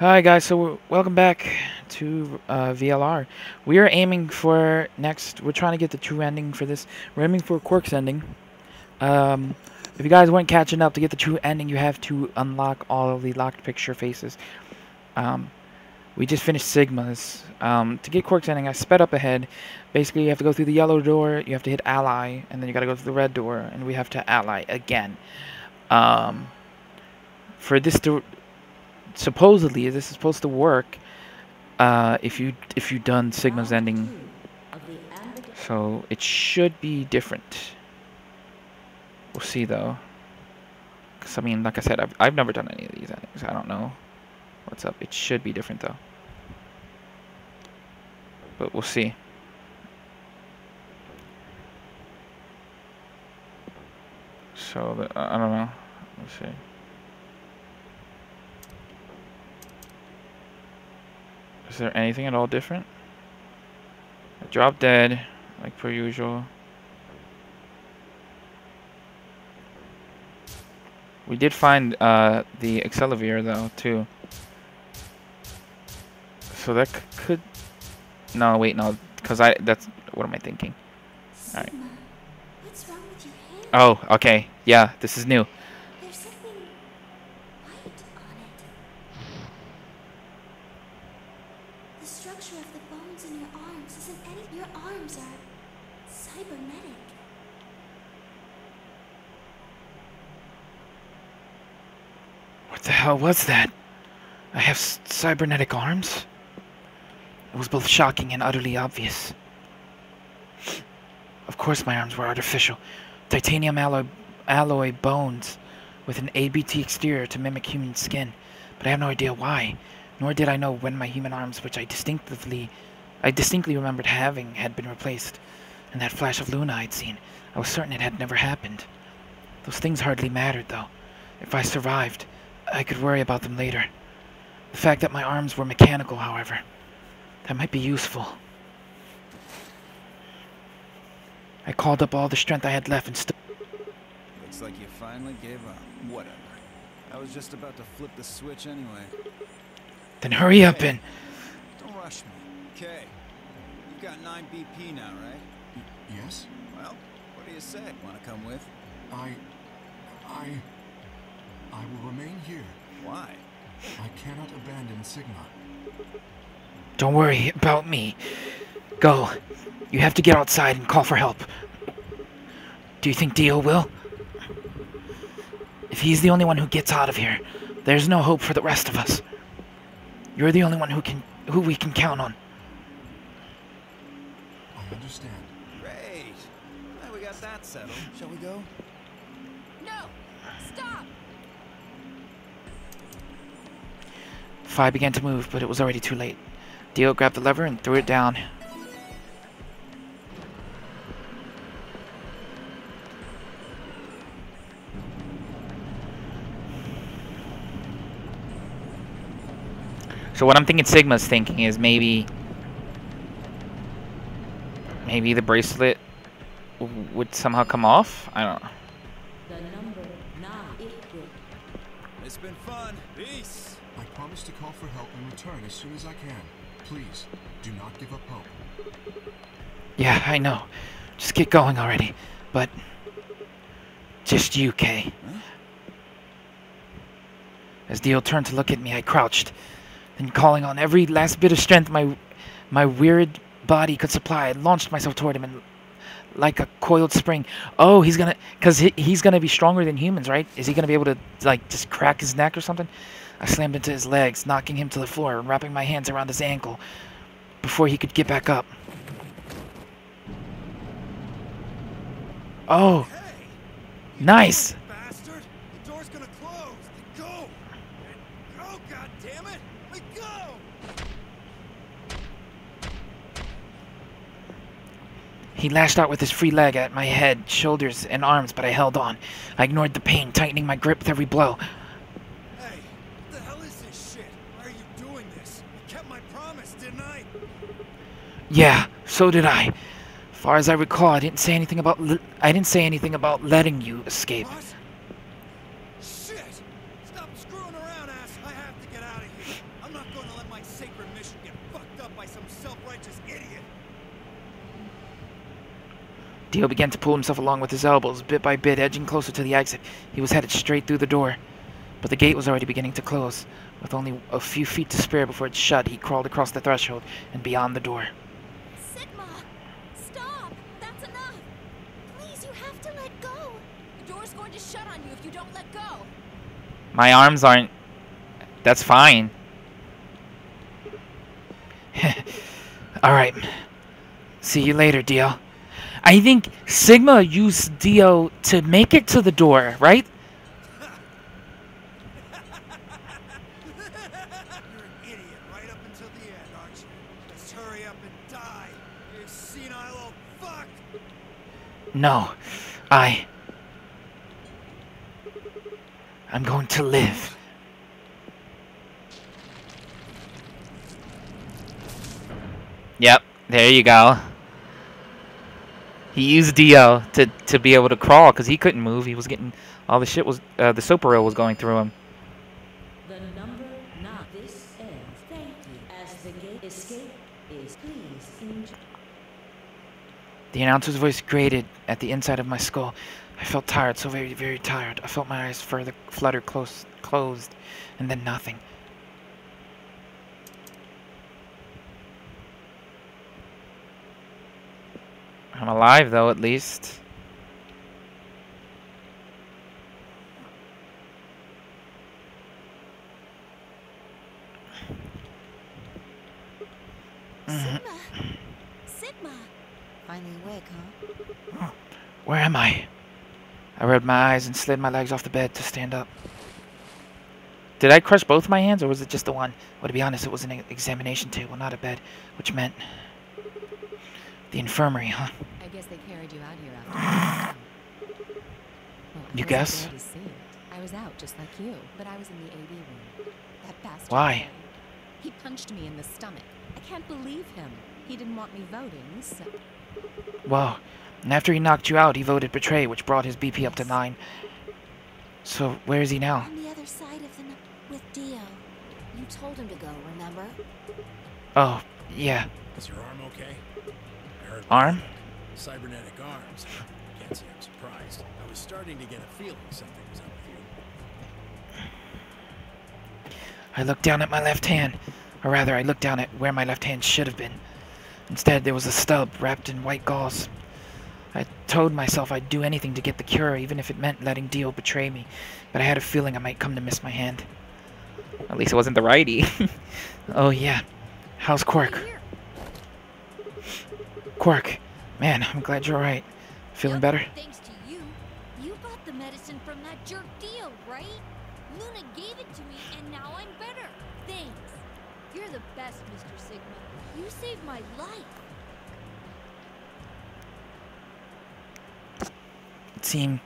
Hi guys, so welcome back to VLR. We are aiming for next. We're trying to get the true ending for this. We're aiming for Quark's ending. If you guys weren't catching up, to get the true ending, you have to unlock all of the locked picture faces. Um, we just finished Sigma's. To get Quark's ending, I sped up ahead. Basically, you have to go through the yellow door. You have to hit ally, and then you got to go through the red door, and we have to ally again. For this to supposedly this is supposed to work if you done Sigma's ending, so it should be different. We'll see though, because I mean, like I said, I've never done any of these endings. I don't know what's up. It should be different though, but we'll see. So I don't know. Let's see. Is there anything at all different? I dropped dead, like per usual. We did find the Accelavir though too. So that could. No, wait, no, because that's what am I thinking? All right. What's wrong with your hand? Oh, okay. Yeah, this is new. There's something white on it. The structure of the bones in your arms isn't any. Your arms are cybernetic. What the hell was that? I have cybernetic arms? It was both shocking and utterly obvious. Of course my arms were artificial. Titanium alloy bones with an ABT exterior to mimic human skin. But I have no idea why. Nor did I know when my human arms, which I distinctly remembered having, had been replaced. In that flash of Luna I'd seen, I was certain it had never happened. Those things hardly mattered, though. If I survived, I could worry about them later. The fact that my arms were mechanical, however, that might be useful. I called up all the strength I had left and Looks like you finally gave up. Whatever. I was just about to flip the switch anyway. Then hurry up and... Don't rush me. Okay. You've got 9 BP now, right? Yes? Well, what do you say? Want to come with? I will remain here. Why? I cannot abandon Sigma. Don't worry about me. Go. You have to get outside and call for help. Do you think Dio will? If he's the only one who gets out of here, there's no hope for the rest of us. You're the only one who we can count on. I understand. Great. Now we got that settled. Shall we go? No! Stop! Phi began to move, but it was already too late. Dio grabbed the lever and threw it down. So what I'm thinking Sigma's thinking is maybe the bracelet would somehow come off? I don't know. The number 9 It's been fun. Peace. I promise to call for help and return as soon as I can. Please, do not give up hope. Yeah, I know. Just get going already. But just you, Kay. Huh? As Dio turned to look at me, I crouched. Then, calling on every last bit of strength my weird body could supply, I launched myself toward him and like a coiled spring. Oh, he's gonna be stronger than humans, right? Is he gonna be able to, like, just crack his neck or something? I slammed into his legs, knocking him to the floor and wrapping my hands around his ankle before he could get back up. Oh, Hey! nice! Bastard! The door's gonna close. Go! Go, goddammit! Let go! He lashed out with his free leg at my head, shoulders, and arms, but I held on. I ignored the pain, tightening my grip with every blow. Hey, what the hell is this shit? Why are you doing this? I kept my promise, didn't I? Yeah, so did I. Far as I recall, I didn't say anything about letting you escape. What? Shit! Stop screwing around, ass. I have to get out of here. I'm not going to let my sacred mission get fucked up by some self-righteous idiot. Dio began to pull himself along with his elbows, bit by bit, edging closer to the exit. He was headed straight through the door, but the gate was already beginning to close. With only a few feet to spare before it shut, he crawled across the threshold and beyond the door. Sigma! Stop! That's enough! Please, you have to let go! The door's going to shut on you if you don't let go. My arms aren't... That's fine. Alright. See you later, Dio. I think Sigma used Dio to make it to the door, right? You're an idiot right up until the end, aren't you? Just hurry up and die, you senile old fuck! No. I'm going to live. Yep, there you go. He used Dio to be able to crawl because he couldn't move. He was getting all the shit was the Soparil was going through him. The number 9. This ends. Thank you. As the gate escape is please enjoy. The announcer's voice grated at the inside of my skull. I felt tired, so very, very tired. I felt my eyes flutter closed, and then nothing. I'm alive, though, at least. Sigma! Sigma! Finally awake, huh? Where am I? I rubbed my eyes and slid my legs off the bed to stand up. Did I crush both my hands, or was it just the one? Well, to be honest, it was an examination table, not a bed, which meant the infirmary, huh? I guess they carried you out here after. Well, You I guess? wasn't there to see it. I was out just like you, but I was in the AD room. That bastard. Why? Ray, he punched me in the stomach. I can't believe him. He didn't want me voting, so. Well, and after he knocked you out, he voted betray, which brought his BP up to 9. So, where is he now? On the other side of the with Dio. You told him to go, remember? Oh, yeah. Is your arm okay? I heard Arm? cybernetic arms. Can't say I'm surprised. I was starting to get a feeling something was up with you. I looked down at my left hand. Or rather, I looked down at where my left hand should have been. Instead, there was a stub wrapped in white gauze. I told myself I'd do anything to get the cure, even if it meant letting Dio betray me. But I had a feeling I might come to miss my hand. At least it wasn't the righty. Oh, yeah. How's Quark? Quark. Man, I'm glad you're alright. Feeling better? Thanks to you. You bought the medicine from that jerk Dio, right? Luna gave it to me, and now I'm better. Thanks. You're the best, Mr. Sigma. You saved my life. It seemed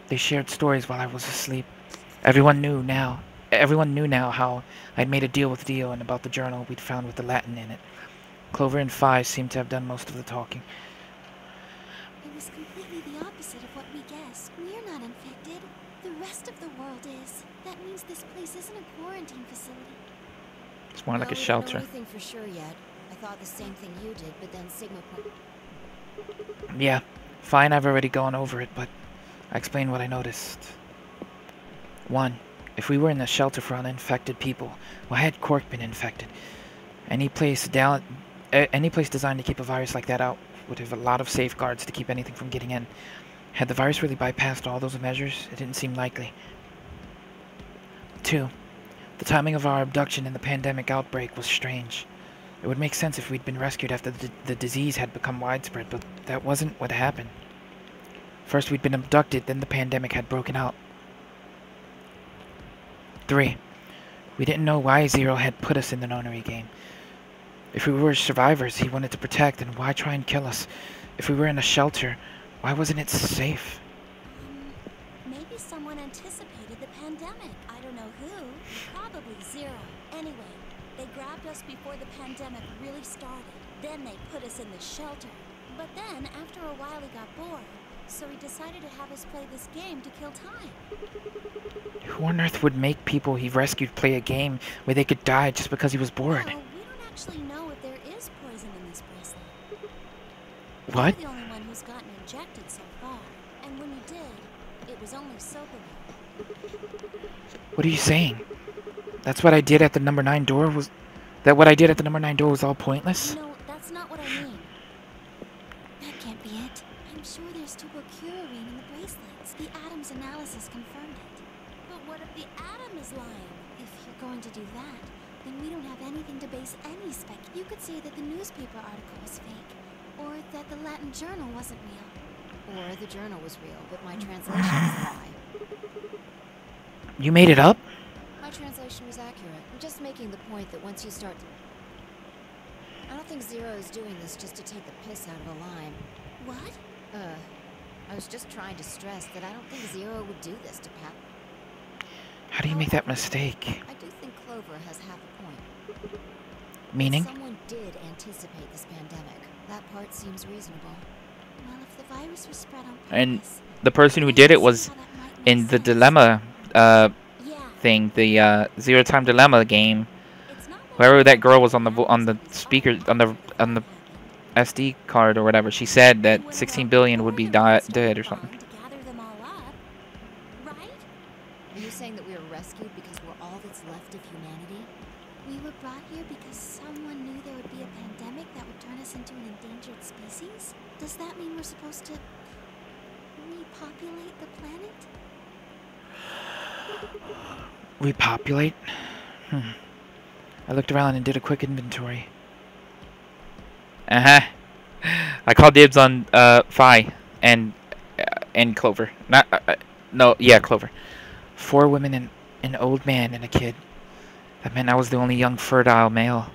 they shared stories while I was asleep. Everyone knew now how I'd made a deal with Dio and about the journal we'd found with the Latin in it. Clover and Five seemed to have done most of the talking. It was completely the opposite of what we guessed. We're not infected. The rest of the world is. That means this place isn't a quarantine facility. It's more like a We don't shelter. know anything for sure yet. I thought the same thing you did, but then Sigma. Yeah, fine, I've already gone over it, but I explained what I noticed. 1. If we were in a shelter for uninfected people, why had Quark been infected? Any place designed to keep a virus like that out would have a lot of safeguards to keep anything from getting in. Had the virus really bypassed all those measures? It didn't seem likely. 2. The timing of our abduction and the pandemic outbreak was strange. It would make sense if we'd been rescued after the disease had become widespread, but that wasn't what happened. First we'd been abducted, then the pandemic had broken out. 3. We didn't know why Zero had put us in the nonary game. If we were survivors he wanted to protect, then why try and kill us? If we were in a shelter, why wasn't it safe? Maybe someone anticipated the pandemic. I don't know who. Probably Zero. Anyway, they grabbed us before the pandemic really started. Then they put us in the shelter. But then, after a while he got bored. so he decided to have us play this game to kill time. Who on earth would make people he rescued play a game where they could die just because he was bored? Well, we don't actually know if there is poison in this bracelet. What? You're the only one who's gotten injected so far. And when you did, it was only Sopalin. What are you saying? That's what I did at the number 9 door was... That what I did at the number 9 door was all pointless? No, that's not what I mean. That can't be it. I'm sure there's tubocurarine in the bracelets. The Atom's analysis confirmed it. But what if the Atom is lying? If you're going to do that, then we don't have anything to base any spec. You could say that the newspaper article was fake, or that the Latin journal wasn't real. Or the journal was real, but my translation was a lie. You made it up? My translation was accurate. I'm just making the point that once you start... I don't think Zero is doing this just to take the piss out of a line. What? I was just trying to stress that I don't think Zero would do this to Pat. How do you make that mistake? I do think Clover has half a point. Meaning? Someone did anticipate this pandemic. That part seems reasonable. Well, if the virus was spread on And purpose, the person who did it was in the dilemma yeah, thing, the Zero Time Dilemma game. it's not Whoever that girl was on the speaker on the SD card or whatever, she said that 16 billion would be dead or something. to gather them all up, right? Are you saying that we were rescued because we're all that's left of humanity? We were brought here because someone knew there would be a pandemic that would turn us into an endangered species? Does that mean we're supposed to repopulate the planet? Repopulate? I looked around and did a quick inventory. I called dibs on Phi and Clover. No, yeah, Clover. 4 women and an old man and a kid. That meant I was the only young fertile male.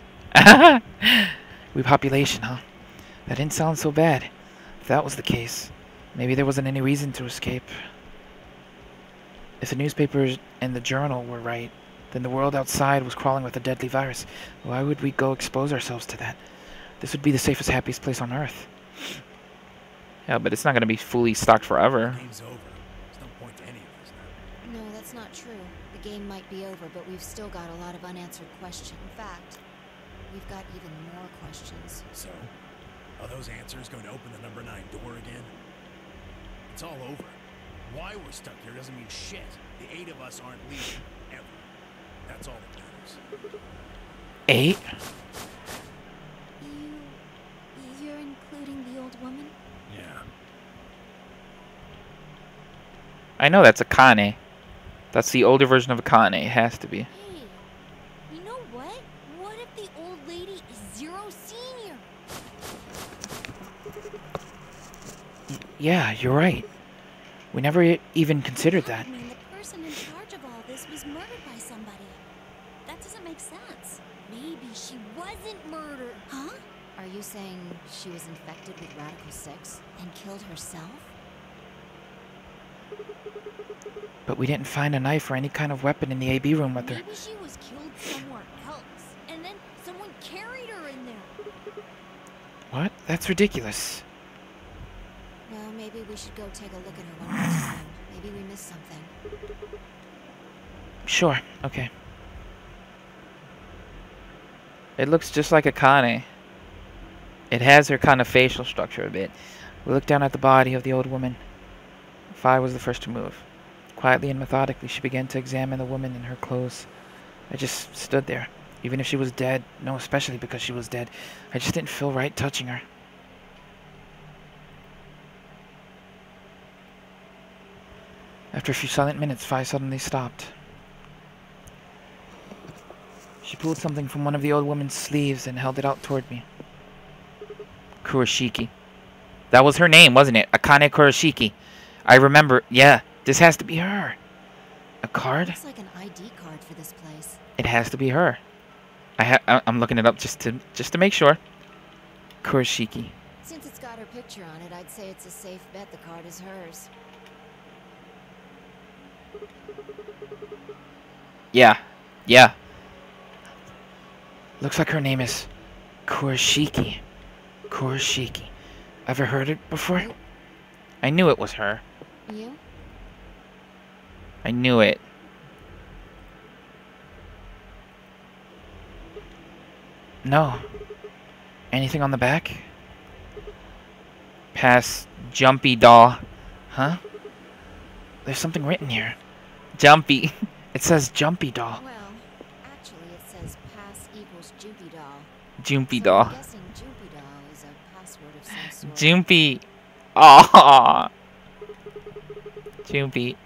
Repopulation, huh? That didn't sound so bad. If that was the case, maybe there wasn't any reason to escape. If the newspapers and the journal were right, then the world outside was crawling with a deadly virus. Why would we go expose ourselves to that? This would be the safest, happiest place on Earth. Yeah, but it's not going to be fully stocked forever. Game's over. There's no point to any of this now. No, that's not true. The game might be over, but we've still got a lot of unanswered questions. In fact, we've got even more questions. So, are those answers going to open the number 9 door again? It's all over. Why we're stuck here doesn't mean shit. The 8 of us aren't leaving, ever. That's all that matters. 8? You're including the old woman? Yeah. I know that's a Kane. That's the older version of a Kane. It has to be. Hey, you know what? What if the old lady is Zero Senior? Yeah, you're right. We never even considered that. I mean, the person in charge of all this was murdered by somebody. That doesn't make sense. Maybe she wasn't murdered. Huh? Are you saying she was infected with Radical 6 and killed herself? But we didn't find a knife or any kind of weapon in the AB room with her. Maybe she was killed somewhere else. And then someone carried her in there. What? That's ridiculous. Well, maybe we should go take a look at her one more time. Maybe we missed something. Sure, okay. It looks just like a Kane. It has her kind of facial structure a bit. We looked down at the body of the old woman. Phi was the first to move. Quietly and methodically, she began to examine the woman in her clothes. I just stood there. Even if she was dead, no, especially because she was dead, I just didn't feel right touching her. After a few silent minutes, Phi suddenly stopped. She pulled something from one of the old woman's sleeves and held it out toward me. Kurashiki. That was her name, wasn't it? Akane Kurashiki. I remember. Yeah, this has to be her. A card? Looks like an ID card for this place. It has to be her. I'm looking it up just to make sure. Kurashiki. Since it's got her picture on it, I'd say it's a safe bet the card is hers. Yeah. Yeah. Looks like her name is Kurashiki. Kurashiki. Ever heard it before? I knew it was her. You? I knew it. No. Anything on the back? Pass Jumpy Doll. Huh? There's something written here. Jumpy. It says Jumpy Doll. Well, actually it says pass equals Jumpy doll. Jumpy So Doll. I'm guessing Jumpy doll is a password of some sort. Jumpy. Aww. Jumpy.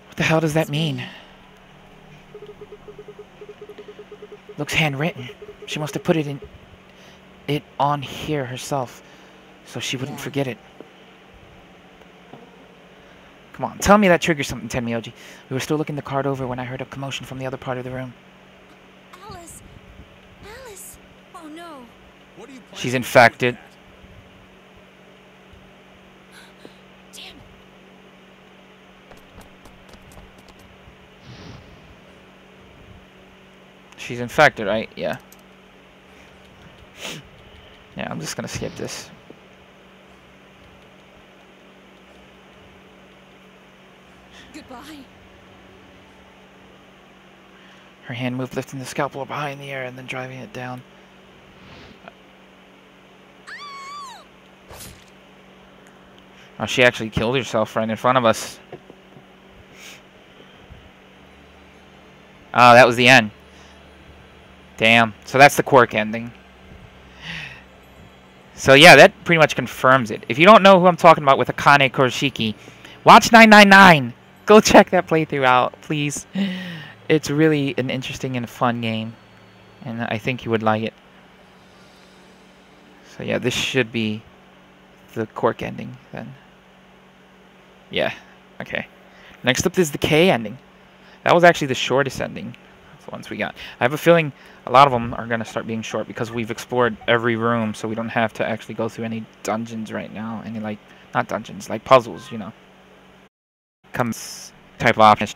What the hell does that mean? Looks handwritten. She must have put it on here herself, so she wouldn't forget it. Come on, tell me that triggers something, Tenmyoji. We were still looking the card over when I heard a commotion from the other part of the room. Alice! Alice! Oh no! What are you planning She's to do with infected. that? Damn it! She's infected, right? Yeah. Yeah, I'm just gonna skip this. Goodbye. Her hand moved, lifting the scalpel high in the air and then driving it down. Oh, she actually killed herself right in front of us. Oh, that was the end. Damn. So that's the Quark ending. So yeah, that pretty much confirms it. If you don't know who I'm talking about with Akane Kurashiki, watch 999! Go check that playthrough out, please. It's really an interesting and fun game. And I think you would like it. So yeah, this should be the Quark ending then. Yeah, okay. Next up is the K ending. That was actually the shortest ending of the ones we got. I have a feeling a lot of them are going to start being short because we've explored every room, so we don't have to actually go through any dungeons right now. Any, like, not dungeons, like puzzles, you know. Comes type of option.